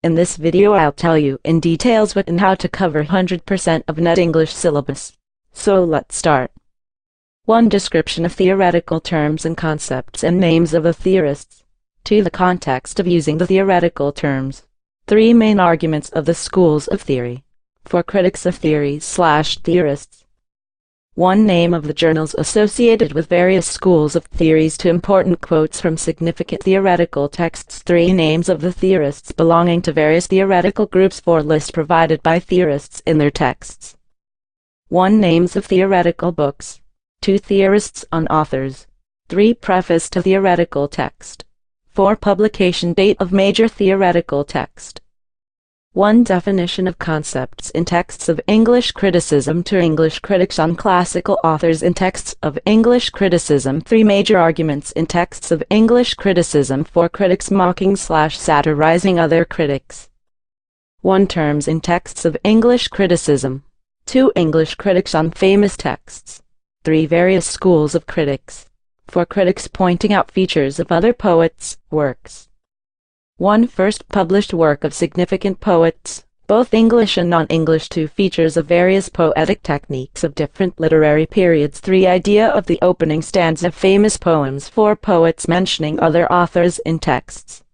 In this video I'll tell you in details what and how to cover 100% of net English syllabus. So let's start. 1. Description of theoretical terms and concepts and names of the theorists. 2. The context of using the theoretical terms. 3. Main arguments of the schools of theory. 4. Critics of theories/theorists. 1. Name of the journals associated with various schools of theories. 2. Important quotes from significant theoretical texts. 3. Names of the theorists belonging to various theoretical groups. 4. List provided by theorists in their texts. 1. Names of theoretical books. 2. Theorists on authors. 3. Preface to theoretical text. 4. Publication date of major theoretical text. 1. Definition of concepts in texts of English criticism. 2. English critics on classical authors in texts of English criticism. 3. Major arguments in texts of English criticism. 4. Critics mocking/satirizing other critics. 1. Terms in texts of English criticism. 2. English critics on famous texts. 3. Various schools of critics. 4. Critics pointing out features of other poets' works. 1. First published work of significant poets, both English and non-English. 2. Features of various poetic techniques of different literary periods. 3. Idea of the opening stanza of famous poems. 4. Poets mentioning other authors in texts.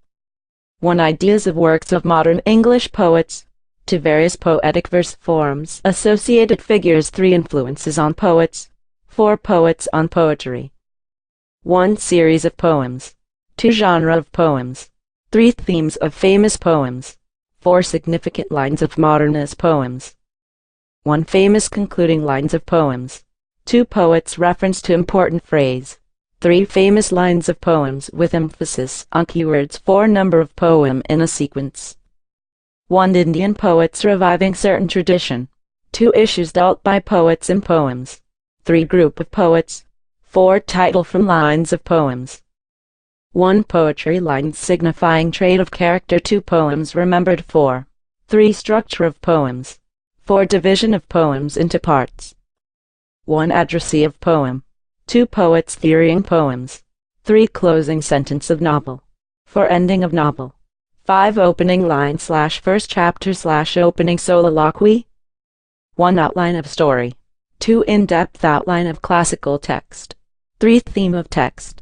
1. Ideas of works of modern English poets. 2. Various poetic verse forms. Associated figures. 3. Influences on poets. 4. Poets on poetry. 1. Series of poems. 2. Genre of poems. 3. Themes of famous poems. 4. Significant lines of modernist poems. 1. Famous concluding lines of poems. 2. Poets' reference to important phrase. 3. Famous lines of poems with emphasis on keywords. 4. Number of poem in a sequence. 1. Indian poets reviving certain tradition. 2. Issues dealt by poets in poems. 3. Group of poets. 4. Title from lines of poems. 1. Poetry lines signifying trait of character. 2. Poems remembered. 4. 3. Structure of poems. 4. Division of poems into parts. 1. Addressee of poem. 2. Poets theorying poems. 3. Closing sentence of novel. 4. Ending of novel. 5. Opening line/first chapter/opening soliloquy. 1. Outline of story. 2. In-depth outline of classical text. 3. Theme of text.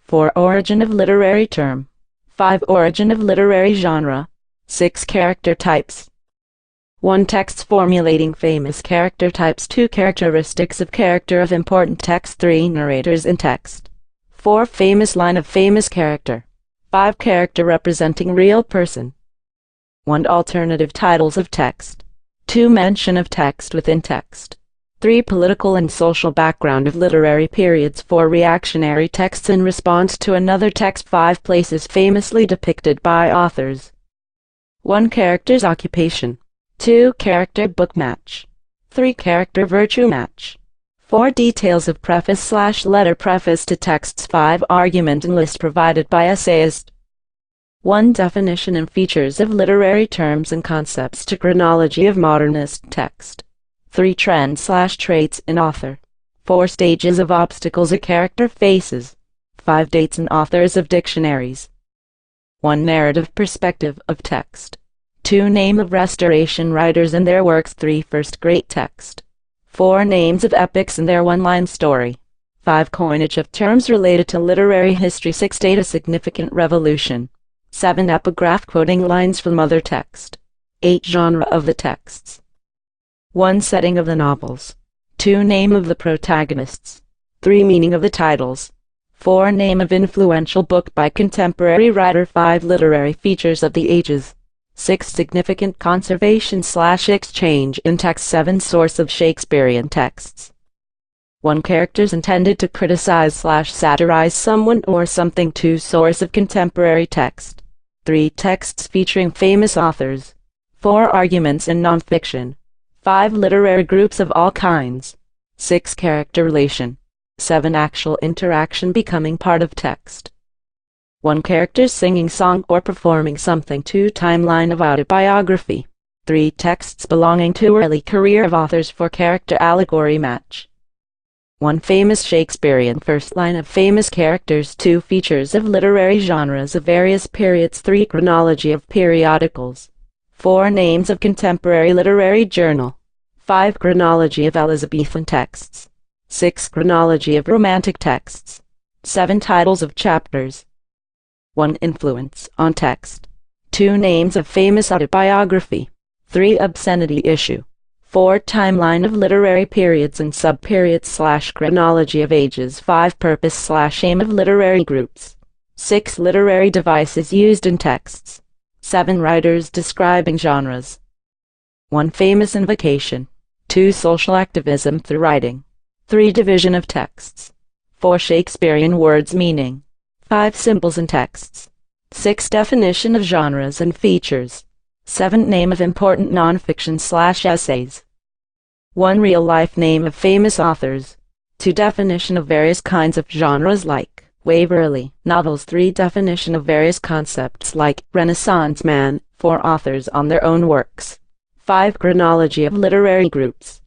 4. Origin of literary term. 5. Origin of literary genre. 6. Character types. 1. Texts formulating famous character types. 2. Characteristics of character of important text. 3. Narrators in text. 4. Famous line of famous character. 5. Character representing real person. 1. Alternative titles of text. 2. Mention of text within text. 3. Political and social background of literary periods. 4. Reactionary texts in response to another text. 5. Places famously depicted by authors. 1. Character's occupation. 2. Character book match. 3. Character virtue match. 4. Details of preface/letter. Preface to texts. 5. Argument and list provided by essayist. 1. Definition and features of literary terms and concepts to chronology of modernist text. 3. Trends/traits in author. 4. Stages of obstacles a character faces. 5. Dates and authors of dictionaries. 1. Narrative perspective of text. 2. Name of Restoration writers and their works. 3. First great text. 4. Names of epics and their one-line story. 5. Coinage of terms related to literary history. 6. Date a significant revolution. 7. Epigraph quoting lines from other text. 8. Genre of the texts. 1. Setting of the novels. 2. Name of the protagonists. 3. Meaning of the titles. 4. Name of influential book by contemporary writer. 5. Literary features of the ages. 6. Significant conservation/exchange in text. 7. Source of Shakespearean texts. 1. Characters intended to criticize/satirize someone or something. 2. Source of contemporary text. 3. Texts featuring famous authors. 4. Arguments in nonfiction. 5. Literary groups of all kinds. 6. Character relation. 7. Actual interaction becoming part of text. 1. Characters singing song or performing something. 2. Timeline of autobiography. 3. Texts belonging to early career of authors. 4. Character allegory match. 1. Famous Shakespearean first line of famous characters. 2. Features of literary genres of various periods. 3. Chronology of periodicals. 4 names of contemporary literary journal. 5 chronology of Elizabethan texts. 6 chronology of romantic texts. 7 titles of chapters. 1 influence on text. 2 names of famous autobiography. 3 obscenity issue. 4 timeline of literary periods and subperiods / chronology of ages. 5 purpose / aim of literary groups. 6 literary devices used in texts. 7 writers describing genres. 1 famous invocation. 2 social activism through writing. 3 division of texts. 4 Shakespearean words meaning. 5 symbols in texts. 6 definition of genres and features. 7 name of important nonfiction / essays. 1 real-life name of famous authors. 2 definition of various kinds of genres like Waverley novels. 3 definition of various concepts like Renaissance man. 4 authors on their own works. 5 chronology of literary groups.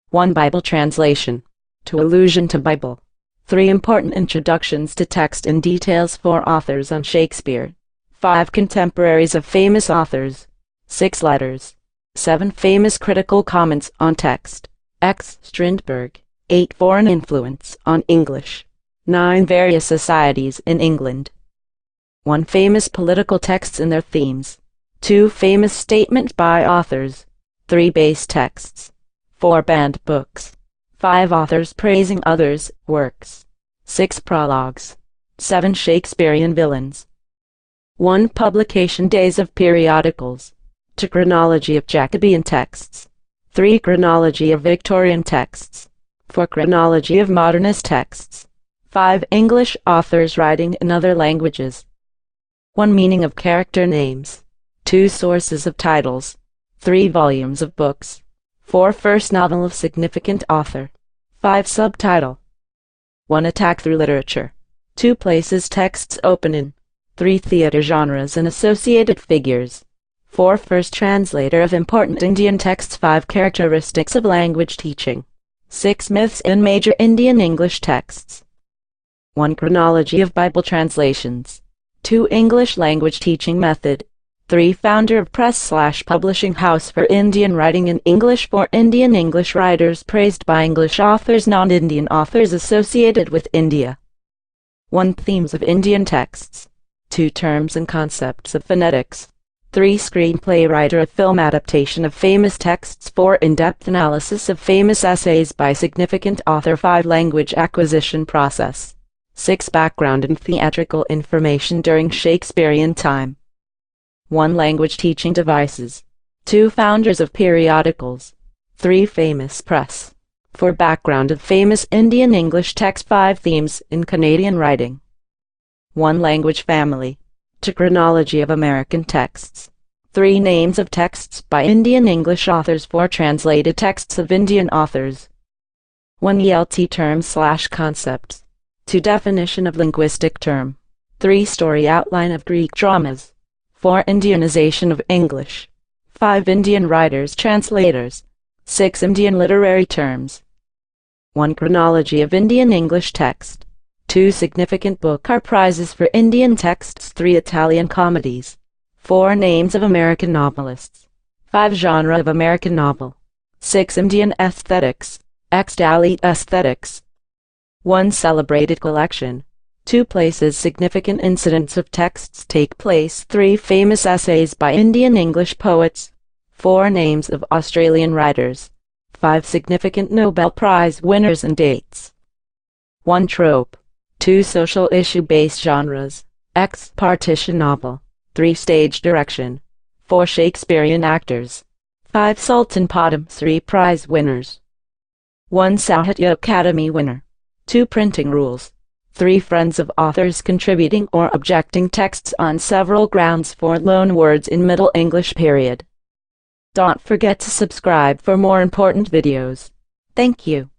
1 Bible translation. 2 allusion to Bible. 3 important introductions to text and details. 4 authors on Shakespeare. 5 contemporaries of famous authors. 6 letters. 7 famous critical comments on text. X. Strindberg. 8 foreign influence on English. 9 various societies in England. 1 famous political texts and their themes. 2 famous statements by authors. 3 base texts. 4 banned books. 5 authors praising others' works. 6 prologues. 7 Shakespearean villains. 1 publication days of periodicals. 2 chronology of Jacobean texts. 3 chronology of Victorian texts. 4 chronology of modernist texts. 5 English authors writing in other languages. 1 meaning of character names. 2 sources of titles. 3 volumes of books. 4 first novel of significant author. 5 subtitle. 1 attack through literature. 2 places texts open in. 3 theater genres and associated figures. 4 first translator of important Indian texts. 5 characteristics of language teaching. 6 myths in major Indian English texts. 1 chronology of Bible translations. 2 English language teaching method. 3 founder of press / publishing house for Indian writing in English. 4 Indian English writers praised by English authors. Non-Indian authors associated with India. 1 themes of Indian texts. 2 terms and concepts of phonetics. 3 screenplay writer of film adaptation of famous texts. 4 in-depth analysis of famous essays by significant author. 5 language acquisition process. 6 background and theatrical information during Shakespearean time. 1 language teaching devices. 2 founders of periodicals. 3 famous press. 4 background of famous Indian English text. 5 themes in Canadian writing. 1 language family. 2 chronology of American texts. 3 names of texts by Indian English authors. 4 translated texts of Indian authors. 1 ELT terms / concepts. 2 definition of linguistic term. 3 story outline of Greek dramas. 4 Indianization of English. 5 Indian writers translators. 6 Indian literary terms. 1 chronology of Indian English text. 2 significant Booker prizes for Indian texts. 3 Italian comedies. 4 names of American novelists. 5 genre of American novel. 6 Indian aesthetics. X Dalit aesthetics. 1 celebrated collection. 2 places significant incidents of texts take place. 3 famous essays by Indian English poets. 4 names of Australian writers. 5 significant Nobel Prize winners and dates. 1 trope. 2 social issue-based genres. X partition novel. 3 stage direction. 4 Shakespearean actors. 5 Sultan Padam 3 prize winners. 1 Sahitya Academy winner. 2 printing rules. 3 friends of authors contributing or objecting texts on several grounds. 4 loan words in Middle English period. Don't forget to subscribe for more important videos. Thank you.